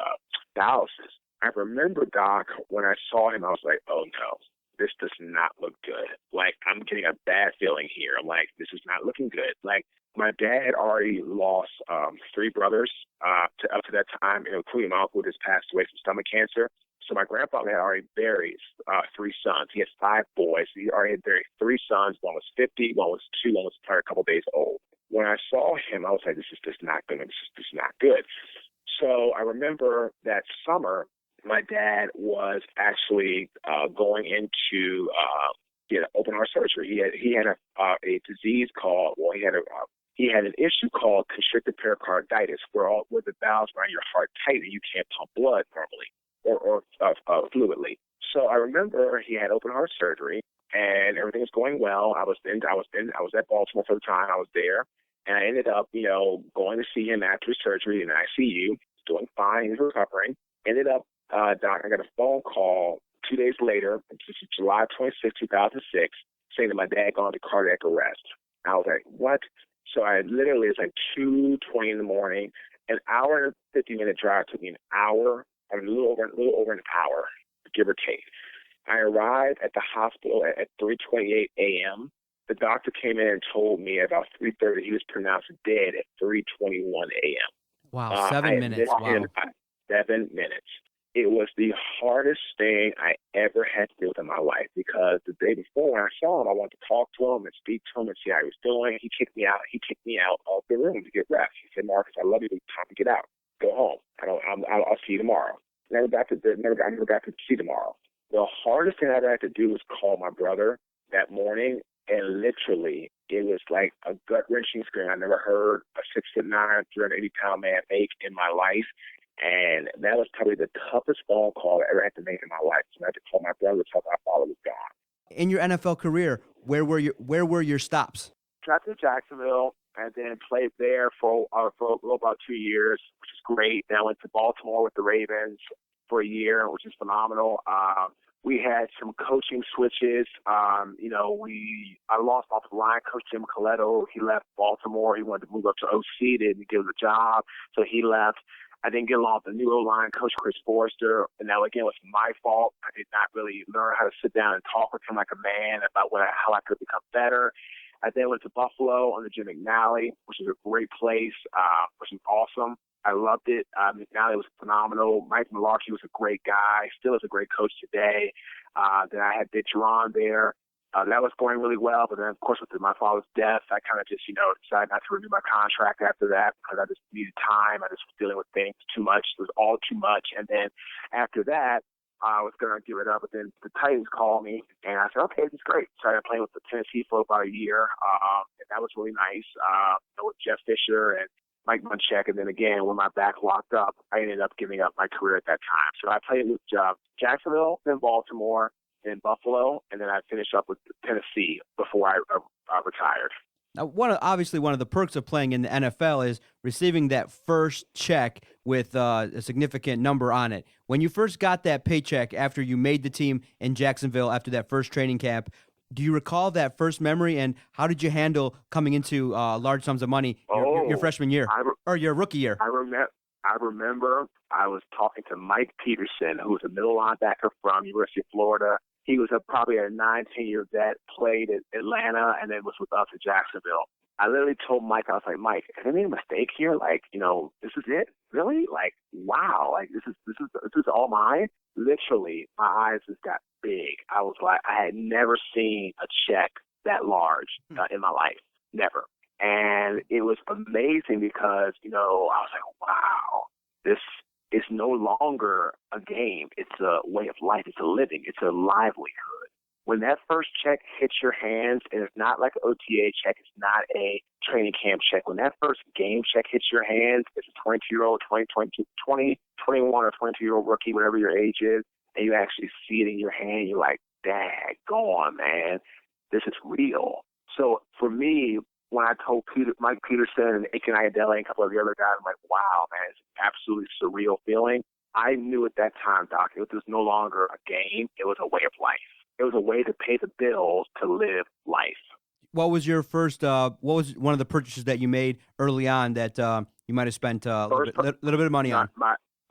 dialysis. I remember, Doc, when I saw him, I was like, oh, no. This does not look good. Like, I'm getting a bad feeling here. I'm like, this is not looking good. Like, my dad had already lost 3 brothers up to that time, including my uncle who just passed away from stomach cancer. So my grandfather had already buried 3 sons. He had 5 boys. He already had buried 3 sons. One was 50, one was 2, one was probably a couple days old. When I saw him, I was like, this is just not good. This is just not good. So I remember that summer, my dad was actually going into open heart surgery. He had a disease called he had an issue called constricted pericarditis, where the valves around your heart tighten and you can't pump blood normally or fluidly. So I remember he had open heart surgery and everything was going well. I was at Baltimore for the time. I was there, and I ended up going to see him after his surgery in the ICU, doing fine. He was recovering. Ended up. Doc, I got a phone call 2 days later, July 26, 2006, saying that my dad gone into cardiac arrest. I was like, what? So it's like 2:20 in the morning. An hour and 50-minute drive took me an hour, a little over an hour, give or take. I arrived at the hospital at 3:28 a.m. The doctor came in and told me about 3:30 he was pronounced dead at 3:21 a.m. Wow, 7 minutes. Wow. 7 minutes. It was the hardest thing I ever had to deal with in my life because the day before when I saw him, I wanted to talk to him and speak to him and see how he was doing. He kicked me out. He kicked me out of the room to get rest. He said, Marcus, I love you, but it's time to get out. Go home. I'll see you tomorrow. I never got to see tomorrow. The hardest thing I ever had to do was call my brother that morning, and literally it was like a gut-wrenching scream. I never heard a 6'9", 380-pound man make in my life. And that was probably the toughest phone call I ever had to make in my life. So I had to call my brother to tell my father was gone. In your NFL career, where were your stops? Drafted to Jacksonville and then played there for about 2 years, which is great. Then I went to Baltimore with the Ravens for a year, which is phenomenal. We had some coaching switches. I lost off the line coach Jim Coletto. He left Baltimore. He wanted to move up to OC. They didn't give him a job, so he left. I didn't get along with the new O-line coach, Chris Forrester, and that, again, was my fault. I did not really learn how to sit down and talk with him like a man about how I could become better. I then went to Buffalo under Jim McNally, which is a great place, which was awesome. I loved it. McNally was phenomenal. Mike Mularkey was a great guy, still is a great coach today. Then I had Dick Geron there. That was going really well, but then, of course, with my father's death, I kind of just, decided not to renew my contract after that because I just needed time. I just was dealing with things too much. It was all too much. And then after that, I was going to give it up, but then the Titans called me, and I said, okay, this is great. Started playing with the Tennessee for about a year, and that was really nice, with Jeff Fisher and Mike Munchak, and then again, when my back locked up, I ended up giving up my career at that time. So I played with Jacksonville, then Baltimore, then Buffalo, and then I finished up with Tennessee before I retired. Now, obviously one of the perks of playing in the NFL is receiving that first check with a significant number on it. When you first got that paycheck after you made the team in Jacksonville after that first training camp, do you recall that first memory, and how did you handle coming into large sums of money your freshman year or your rookie year? I remember I was talking to Mike Peterson, who was a middle linebacker from University of Florida. He was probably a 9-10-year vet, played at Atlanta, and then was with us at Jacksonville. I literally told Mike, I was like, Mike, have I made a mistake here? Like, this is it? Really? Like, wow. Like, this is all mine? Literally, my eyes just got big. I was like, I had never seen a check that large in my life. Never. And it was amazing because, I was like, wow, this is no longer a game. It's a way of life. It's a living. It's a livelihood. When that first check hits your hands, and it's not like an OTA check, it's not a training camp check. When that first game check hits your hands, it's a 22-year-old, 21 or 22-year-old rookie, whatever your age is, and you actually see it in your hand, you're like, daggone, man, this is real. So for me, when I told Mike Peterson and Aiken Ayodele and a couple of the other guys, I'm like, wow, man, it's an absolutely surreal feeling. I knew at that time, Doc, it was no longer a game. It was a way of life. It was a way to pay the bills to live life. What was your first, what was one of the purchases that you made early on that you might have spent a little bit of money on?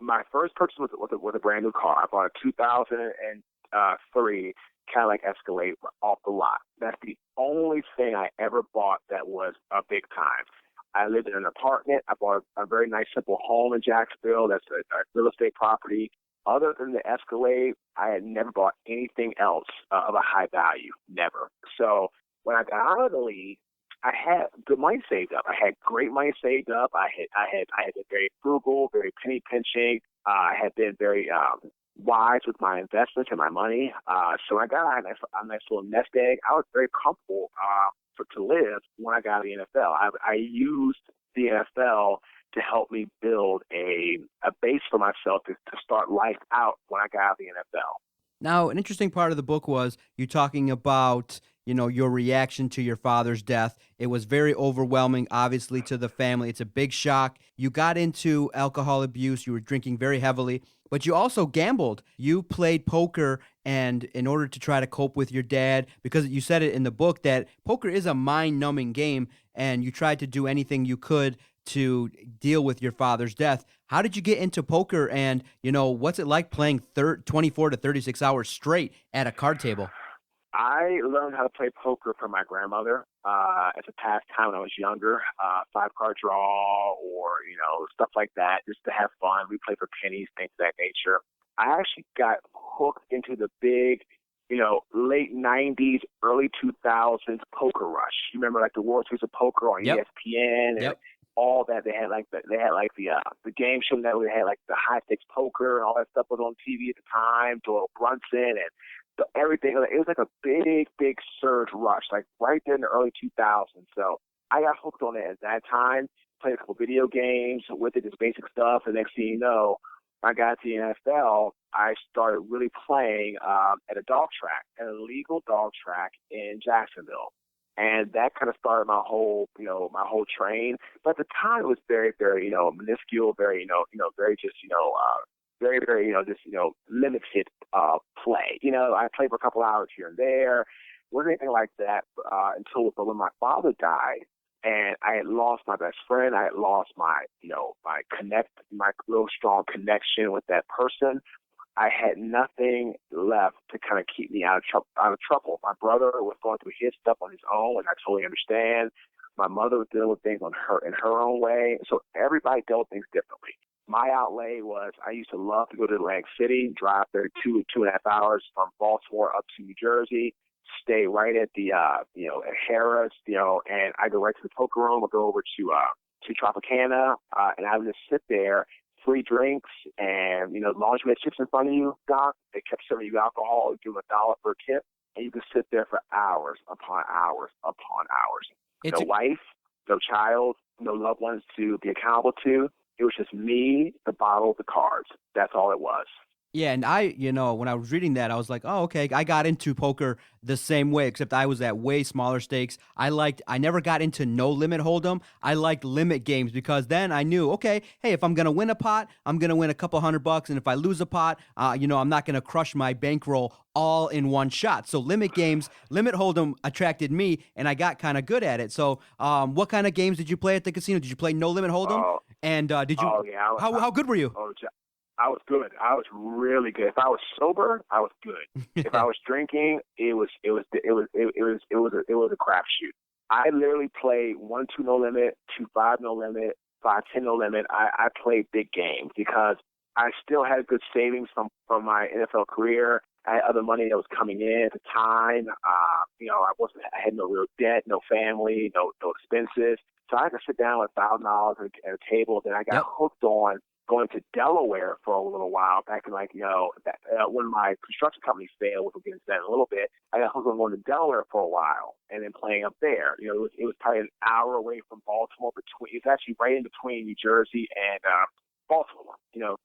My first purchase was a brand new car. I bought a 2003 Cadillac Escalade off the lot. That's the only thing I ever bought that was a big time. I lived in an apartment. I bought a very nice, simple home in Jacksonville. That's a real estate property. Other than the Escalade, I had never bought anything else of a high value. Never. So when I got out of the league, I had good money saved up. I had great money saved up. I had been very frugal, very penny pinching. I had been very wise with my investments and my money. So when I got a nice little nest egg, I was very comfortable to live when I got out of the NFL. I used the NFL to help me build a base for myself to start life out when I got out of the NFL. Now, an interesting part of the book was you talking about, your reaction to your father's death. It was very overwhelming, obviously, to the family. It's a big shock. You got into alcohol abuse. You were drinking very heavily, but you also gambled. You played poker, and in order to try to cope with your dad, because you said it in the book that poker is a mind-numbing game, and you tried to do anything you could to deal with your father's death. How did you get into poker, and, what's it like playing 24 to 36 hours straight at a card table? I learned how to play poker from my grandmother as a pastime when I was younger, 5-card draw or, stuff like that, just to have fun. We played for pennies, things of that nature. I actually got hooked into the big, late 90s, early 2000s poker rush. You remember like the World Series of Poker on ESPN and all that. They had the game show that we had like the high stakes poker and all that stuff was on TV at the time. Doyle Brunson and everything. It was like a big surge rush, like right there in the early 2000s. So I got hooked on it at that time, played a couple video games with it, just basic stuff. And next thing you know, when I got to the NFL, I started really playing at a dog track, an illegal dog track in Jacksonville. And that kind of started my whole train. But at the time, it was very, very, minuscule, very, very just, very, very, limited play. I played for a couple hours here and there. Wasn't anything like that until when my father died. And I had lost my best friend. I had lost my my real strong connection with that person. I had nothing left to kind of keep me out of trouble. My brother was going through his stuff on his own, and I totally understand. My mother was dealing with things in her own way. So everybody dealt with things differently. My outlay was I used to love to go to Atlantic City, drive there 2.5 hours from Baltimore up to New Jersey, stay right at the at Harris, and I go right to the poker room. I'll go over to Tropicana, and I would just sit there, free drinks, and as long as you had chips in front of you, Doc, they kept serving you alcohol, give them $1 for a tip, and you could sit there for hours upon hours upon hours. No wife, no child, no loved ones to be accountable to. It was just me, the bottle, the cards. That's all it was. Yeah, and when I was reading that, I was like, oh, okay, I got into poker the same way, except I was at way smaller stakes. I never got into no limit hold'em. I liked limit games because then I knew, okay, hey, if I'm going to win a pot, I'm going to win a couple $100, and if I lose a pot, I'm not going to crush my bankroll all in one shot. So limit games, limit hold'em attracted me, and I got kind of good at it. So what kind of games did you play at the casino? Did you play no limit hold'em? And did you? Oh, yeah. How good were you? I was good. I was really good. If I was sober, I was good. If I was drinking, it was a crapshoot. I literally played 1-2 no limit, 2-5 no limit, 5-10 no limit. I played big games because I still had good savings from my NFL career. I had other money that was coming in at the time. I had no real debt, no family, no expenses. So I could sit down with $1,000 at a table. Then I got hooked on going to Delaware for a little while back in when my construction company failed, we'll get into that in a little bit. I got hooked on going to Delaware for a while and then playing up there. It was probably an hour away from Baltimore. It's actually right in between New Jersey and Baltimore,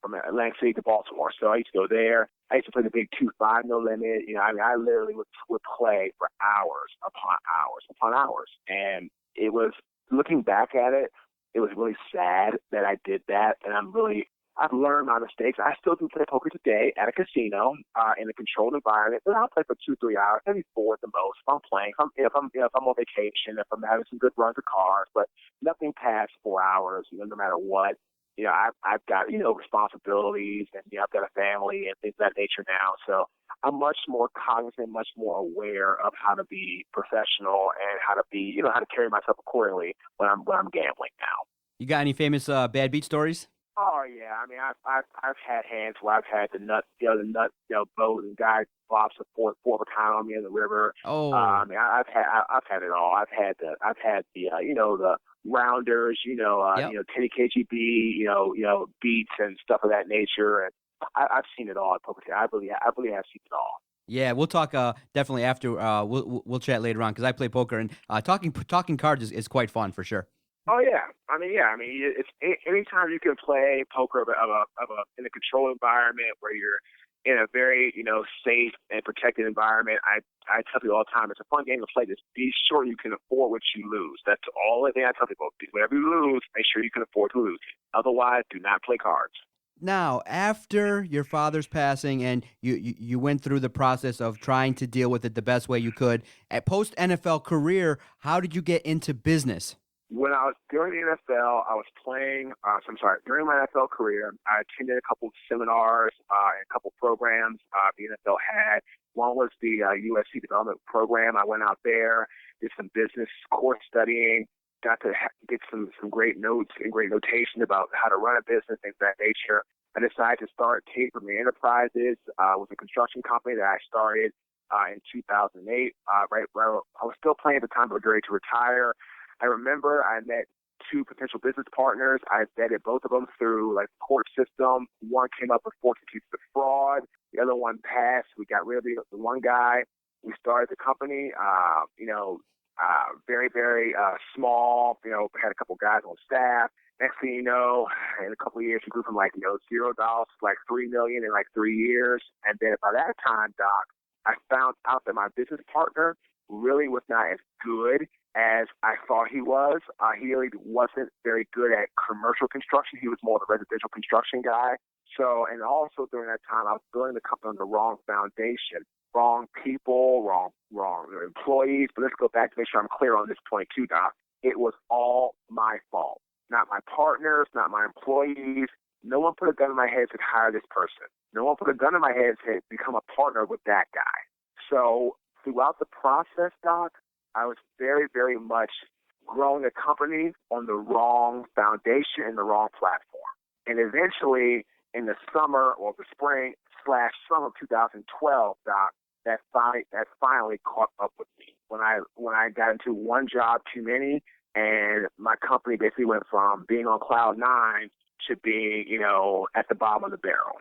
from Atlantic City to Baltimore. So I used to go there. I used to play the big 2-5 no limit. I literally would play for hours upon hours upon hours. And it was, looking back at it, it was really sad that I did that. And I've learned my mistakes. I still do play poker today at a casino in a controlled environment, but I'll play for 2-3 hours, maybe 4 at the most. If I'm playing, if I'm on vacation, if I'm having some good runs of cards, but nothing past 4 hours. No matter what. I've got responsibilities, and I've got a family and things of that nature now. So I'm much more cognizant, much more aware of how to be professional and how to be, how to carry myself accordingly when I'm gambling now. You got any famous bad beat stories? Oh yeah, I mean I've had hands where I've had the nut boat and guy flops a four of a kind on me in the river. Oh, I mean I've had it all. I've had the the rounders, Teddy KGB, beats and stuff of that nature, and I've seen it all at poker. I really have seen it all. Yeah, we'll talk definitely after. We'll chat later on because I play poker, and talking cards is quite fun for sure. Oh yeah, I mean it's anytime you can play poker in a controlled environment where you're in a very safe and protected environment. I tell people all the time, it's a fun game to play. Just be sure you can afford what you lose. That's the only thing I tell people. Whatever you lose, make sure you can afford to lose. Otherwise, do not play cards. Now, after your father's passing and you went through the process of trying to deal with it the best way you could, at post-NFL career, how did you get into business? When I was during the NFL, I was playing. During my NFL career, I attended a couple of seminars and a couple of programs the NFL had. One was the USC development program. I went out there, did some business course studying, got to get some great notes and great notation about how to run a business, things of that nature. I decided to start Taper Enterprises with a construction company that I started in 2008. Right, I was still playing at the time, but ready to retire. I remember I met 2 potential business partners. I vetted both of them through the court system. One came up with 14 cases of fraud. The other one passed. We got rid of the one guy. We started the company, very, very small. Had a couple guys on staff. Next thing you know, in a couple of years, we grew from $0 to $3 million in 3 years. And then by that time, Doc, I found out that my business partner really was not as good as I thought he was. He really wasn't very good at commercial construction. He was more of a residential construction guy. So, and also during that time, I was building the company on the wrong foundation, wrong people, wrong employees. But let's go back to make sure I'm clear on this point too, Doc. it was all my fault. Not my partners, not my employees. No one put a gun in my head and said, hire this person. No one put a gun in my head and said, become a partner with that guy. So throughout the process, Doc, I was very, very much growing a company on the wrong foundation and the wrong platform. And eventually, in the summer or the spring/summer of 2012, Doc, that finally caught up with me. When I got into one job too many, and my company basically went from being on cloud nine to being, at the bottom of the barrel.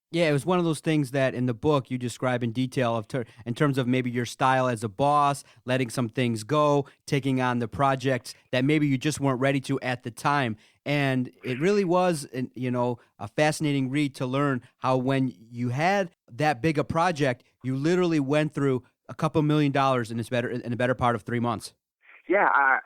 Yeah, it was one of those things that in the book you describe in detail in terms of maybe your style as a boss, letting some things go, taking on the projects that maybe you just weren't ready to at the time. And it really was, a fascinating read to learn how when you had that big a project, you literally went through a couple $1 million in a better part of 3 months. Yeah, I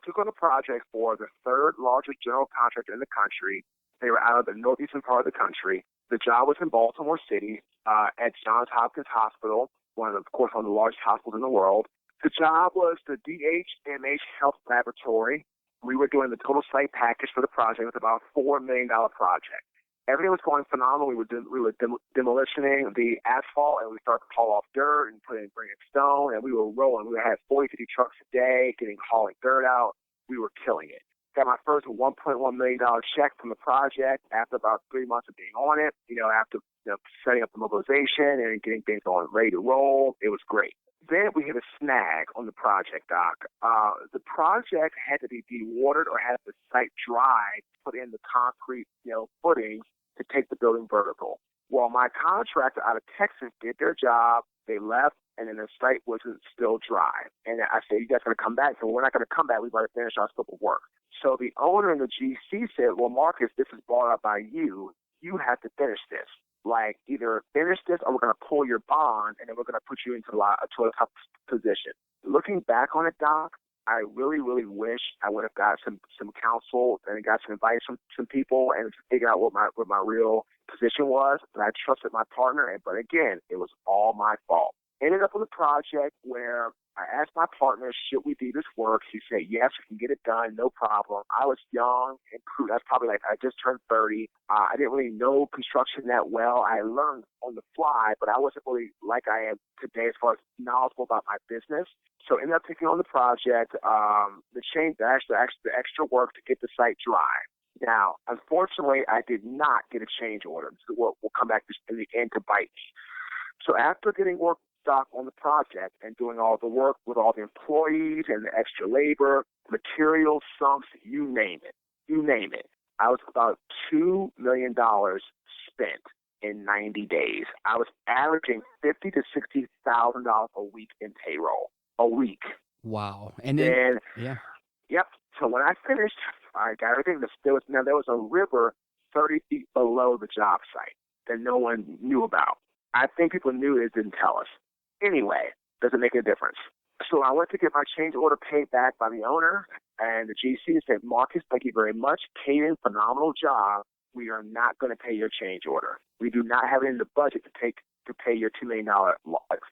took on a project for the third largest general contractor in the country. They were out of the northeastern part of the country. The job was in Baltimore City at Johns Hopkins Hospital, one of the largest hospitals in the world. The job was the DHMH Health Laboratory. We were doing the total site package for the project. It was about a $4 million project. Everything was going phenomenal. We were demolitioning the asphalt, and we started to haul off dirt and bring in stone, and we were rolling. We had 40, 50 trucks a day hauling dirt out. We were killing it. Got my first $1.1 million check from the project after about 3 months of being on it, after setting up the mobilization and getting things on ready to roll. It was great. Then we hit a snag on the project, Doc. The project had to be dewatered or had the site dry to put in the concrete, footings to take the building vertical. Well, my contractor out of Texas did their job. They left, and then the site wasn't still dry. And I said, you guys going to come back? So we're not going to come back. We've already finished our scope of work. So the owner and the GC said, well, Marques, this is brought up by you. You have to finish this. Like, either finish this or we're going to pull your bond, and then we're going to put you into a tough position. Looking back on it, Doc, I really, really wish I would have got some counsel and got some advice from some people and figure out what my real position was. But I trusted my partner, but again, it was all my fault. Ended up with a project where I asked my partner, should we do this work? He said, yes, we can get it done, no problem. I was young and crude. I was probably I just turned 30. I didn't really know construction that well. I learned on the fly, but I wasn't really like I am today as far as knowledgeable about my business. So ended up taking on the project, the extra work to get the site dry. Now, unfortunately, I did not get a change order. So we'll come back in the end to bite me. So after getting work stock on the project and doing all the work with all the employees and the extra labor, materials, sumps, you name it. I was about $2 million spent in 90 days. I was averaging $50,000 to $60,000 a week in payroll. A week. Wow. And then, yeah. Yep. So when I finished, I got everything. There was a river 30 feet below the job site that no one knew about. I think people knew it, didn't tell us. Anyway, doesn't make a difference. So I went to get my change order paid back by the owner, and the GC said, Marques, thank you very much. Came in, phenomenal job. We are not going to pay your change order. We do not have it in the budget to pay your $2 million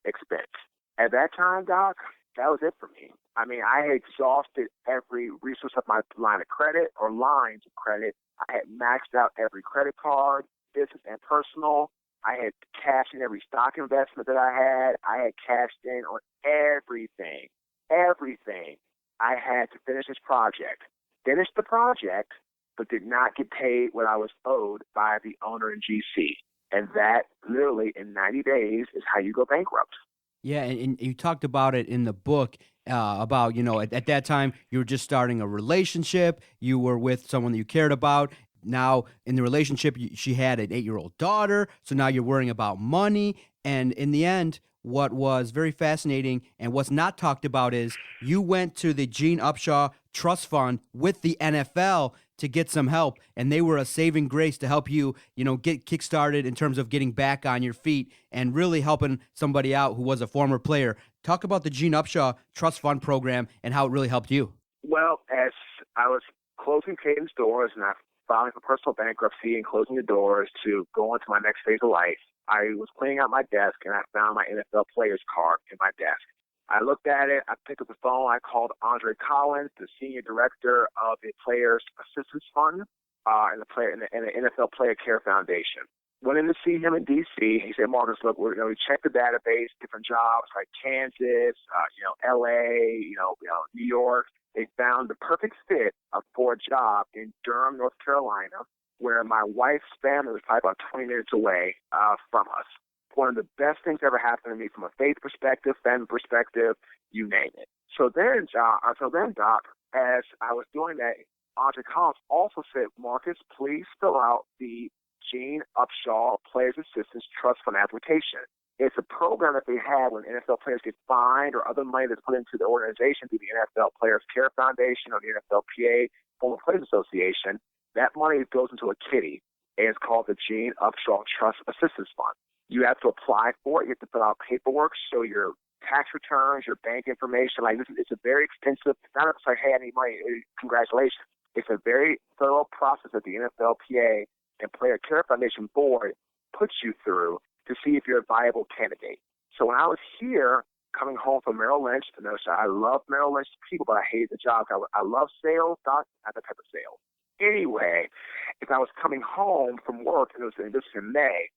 expense. At that time, Doc, that was it for me. I mean, I had exhausted every resource of my line of credit or lines of credit. I had maxed out every credit card, business and personal. I had cashed in every stock investment that I had. I had cashed in on everything. I had to finish this project. Finished the project, but did not get paid what I was owed by the owner and GC. And that literally in 90 days is how you go bankrupt. Yeah, and you talked about it in the book about, at that time you were just starting a relationship. You were with someone that you cared about. Now, in the relationship, she had an 8-year-old daughter, so now you're worrying about money. And in the end, what was very fascinating and what's not talked about is you went to the Gene Upshaw Trust Fund with the NFL to get some help, and they were a saving grace to help you, get kickstarted in terms of getting back on your feet and really helping somebody out who was a former player. Talk about the Gene Upshaw Trust Fund program and how it really helped you. Well, as I was closing Caden's doors and I filing for personal bankruptcy and closing the doors to go into my next phase of life, I was cleaning out my desk and I found my NFL players card in my desk. I looked at it. I picked up the phone. I called Andre Collins, the senior director of the Players Assistance Fund and the NFL Player Care Foundation. Went in to see him in D.C. He said, Marcus, look, we checked the database, different jobs like Kansas, L.A., New York. They found the perfect fit for a job in Durham, North Carolina, where my wife's family was probably about 20 minutes away from us. One of the best things ever happened to me from a faith perspective, family perspective, you name it. So then, Doc, as I was doing that, Andre Collins also said, Marcus, please fill out the Gene Upshaw Players Assistance Trust Fund application. It's a program that they have when NFL players get fined or other money that's put into the organization through the NFL Players Care Foundation or the NFLPA, Former Players Association. That money goes into a kitty, and it's called the Gene Upshaw Trust Assistance Fund. You have to apply for it. You have to fill out paperwork, show your tax returns, your bank information. It's a very expensive. It's not just like, hey, I need money. Congratulations. It's a very thorough process that the NFLPA and Player Care Foundation Board puts you through to see if you're a viable candidate. So when I was here, coming home from Merrill Lynch, I love Merrill Lynch people, but I hated the job. I love sales, not that type of sales. Anyway, if I was coming home from work, and this was in May,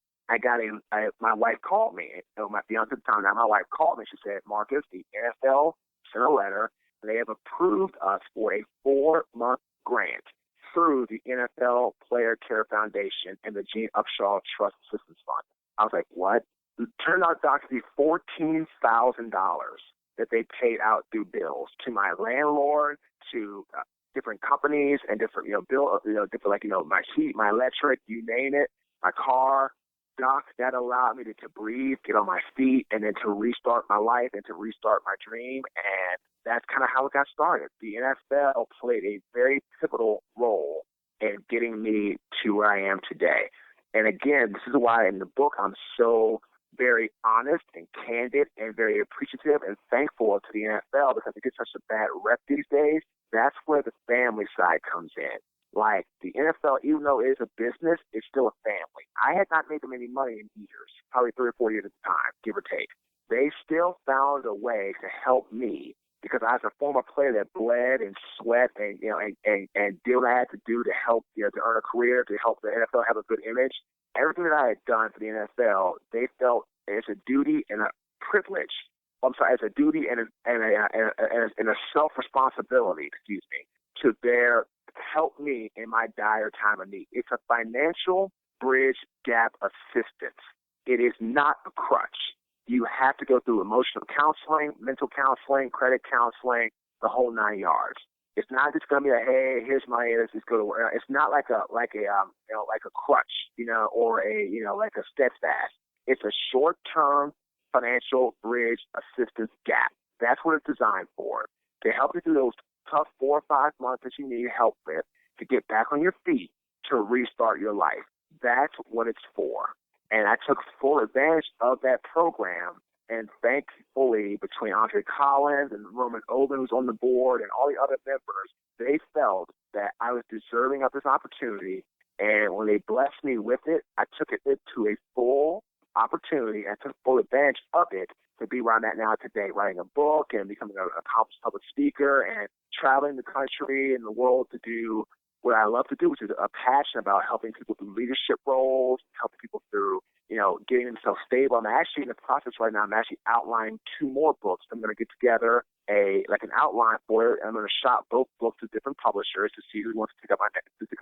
my wife called me. My fiance at the time, now my wife called me. She said, Marcus, the NFL sent a letter. They have approved us for a 4-month grant through the NFL Player Care Foundation and the Gene Upshaw Trust Assistance Fund. I was like, what? It turned out, Doc, to be $14,000 that they paid out through bills to my landlord, to different companies and different, my heat, my electric, you name it, my car. Doc, that allowed me to breathe, get on my feet, and then to restart my life and to restart my dream. And that's kind of how it got started. The NFL played a very pivotal role in getting me to where I am today. And again, this is why in the book I'm so very honest and candid and very appreciative and thankful to the NFL, because it gets such a bad rep these days. That's where the family side comes in. Like the NFL, even though it is a business, it's still a family. I had not made them any money in years, probably 3 or 4 years at the time, give or take. They still found a way to help me, because I was a former player that bled and sweat and did what I had to do to help, to earn a career, to help the NFL have a good image. Everything that I had done for the NFL, they felt it's a duty and a privilege. It's a duty and a self-responsibility, to help me in my dire time of need. It's a financial bridge gap assistance. It is not a crutch. You have to go through emotional counseling, mental counseling, credit counseling, the whole 9 yards. It's not just going to be like, hey, here's money, let's just go to work. It's not like a crutch, or like a steadfast. It's a short-term financial bridge assistance gap. That's what it's designed for, to help you through those tough 4 or 5 months that you need help with, to get back on your feet, to restart your life. That's what it's for. And I took full advantage of that program, and thankfully, between Andre Collins and Marques Ogden, who's on the board, and all the other members, they felt that I was deserving of this opportunity. And when they blessed me with it, I took it to a full opportunity and took full advantage of it to be where I'm at now today, writing a book and becoming an accomplished public speaker and traveling the country and the world to do what I love to do, which is a passion about helping people through leadership roles, helping people through, getting themselves stable. I'm actually in the process right now. I'm actually outlining 2 more books. I'm going to get together an outline for it. I'm going to shop both books to different publishers to see who wants to pick up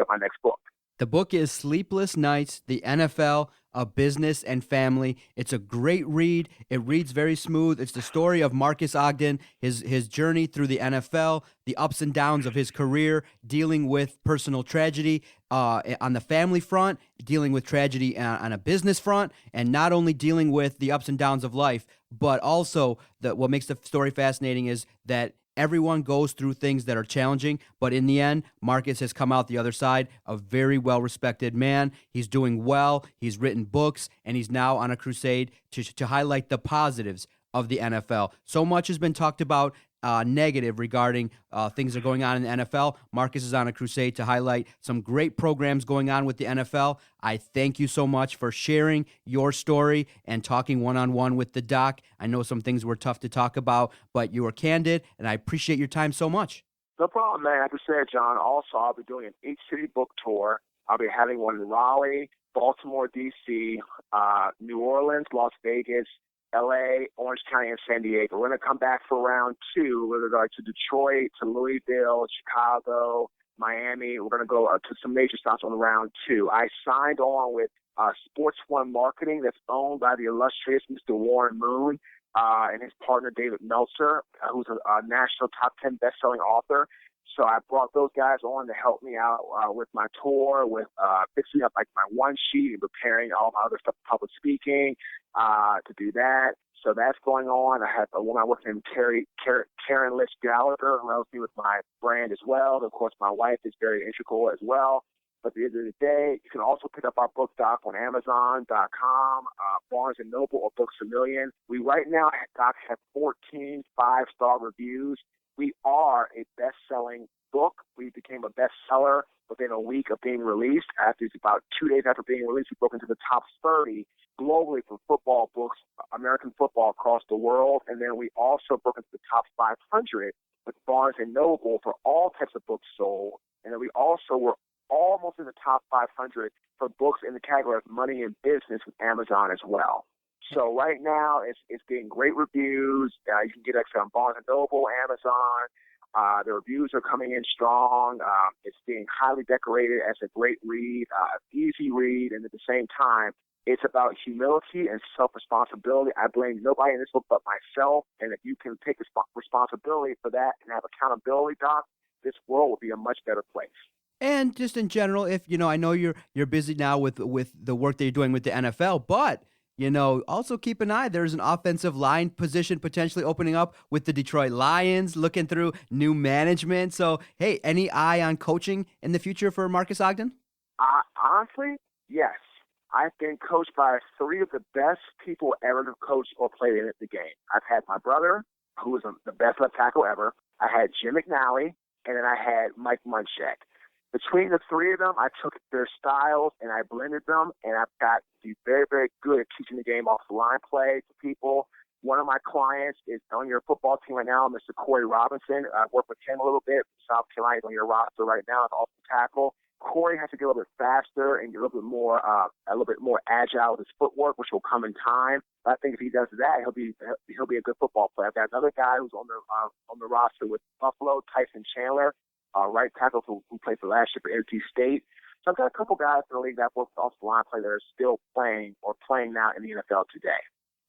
my next book. The book is Sleepless Nights, the NFL, a Business and Family. It's a great read. It reads very smooth. It's the story of Marques Ogden, his journey through the NFL, the ups and downs of his career, dealing with personal tragedy on the family front, dealing with tragedy on a business front, and not only dealing with the ups and downs of life, but also what makes the story fascinating is that everyone goes through things that are challenging, but in the end, Marques has come out the other side a very well-respected man. He's doing well. He's written books, and he's now on a crusade to highlight the positives of the NFL. So much has been talked about negative regarding things that are going on in the NFL. Marques is on a crusade to highlight some great programs going on with the NFL. I thank you so much for sharing your story and talking one-on-one with the doc. I know some things were tough to talk about, but you were candid, and I appreciate your time so much. No problem, man. Like I said, John, also I'll be doing an 8-city book tour. I'll be having one in Raleigh, Baltimore, D.C., New Orleans, Las Vegas, L.A., Orange County, and San Diego. We're going to come back for round 2 with regard to Detroit, to Louisville, Chicago, Miami. We're going to go to some major stops on round 2. I signed on with Sports One Marketing that's owned by the illustrious Mr. Warren Moon and his partner David Meltzer, who's a national top 10 best-selling author. So I brought those guys on to help me out with my tour, with fixing up like my one sheet and preparing all my other stuff, public speaking, to do that. So that's going on. I have a woman working named Karen Lish Gallagher, who helps me with my brand as well. And of course, my wife is very integral as well. But at the end of the day, you can also pick up our book, Doc, on Amazon.com, Barnes & Noble, or Books A Million. We right now, Doc, have 14 5-star reviews. We are a best-selling book. We became a bestseller within a week of being released. About 2 days after being released, we broke into the top 30 globally for football books, American football across the world. And then we also broke into the top 500 with Barnes & Noble for all types of books sold. And then we also were almost in the top 500 for books in the category of money and business with Amazon as well. So right now, it's getting great reviews. You can get it on Barnes & Noble, Amazon. The reviews are coming in strong. It's being highly decorated as a great read, easy read, and at the same time, it's about humility and self-responsibility. I blame nobody in this book but myself, and if you can take responsibility for that and have accountability, Doc, this world will be a much better place. And just in general, if I know you're busy now with the work that you're doing with the NFL, but also keep an eye. There's an offensive line position potentially opening up with the Detroit Lions, looking through new management. So, hey, any eye on coaching in the future for Marques Ogden? Honestly, yes. I've been coached by 3 of the best people ever to coach or play in the game. I've had my brother, who was the best left tackle ever. I had Jim McNally, and then I had Mike Munchak. Between the 3 of them, I took their styles and I blended them, and I've got to be very, very good at teaching the game off the line play to people. One of my clients is on your football team right now, Mr. Corey Robinson. I've worked with him a little bit. South Carolina is on your roster right now as offensive tackle. Corey has to get a little bit faster and get a little bit more agile with his footwork, which will come in time. But I think if he does that, he'll be a good football player. I've got another guy who's on the roster with Buffalo, Tyson Chandler. Right tackle who played for last year for NC State. So I've got a couple guys in the league that work off the line play that are still playing or playing now in the NFL today.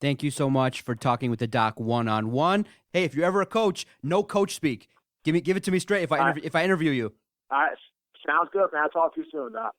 Thank you so much for talking with the doc one-on-one. Hey, if you're ever a coach, no coach speak. Give it to me straight if I interview you. All right. Sounds good, man. I'll talk to you soon, Doc.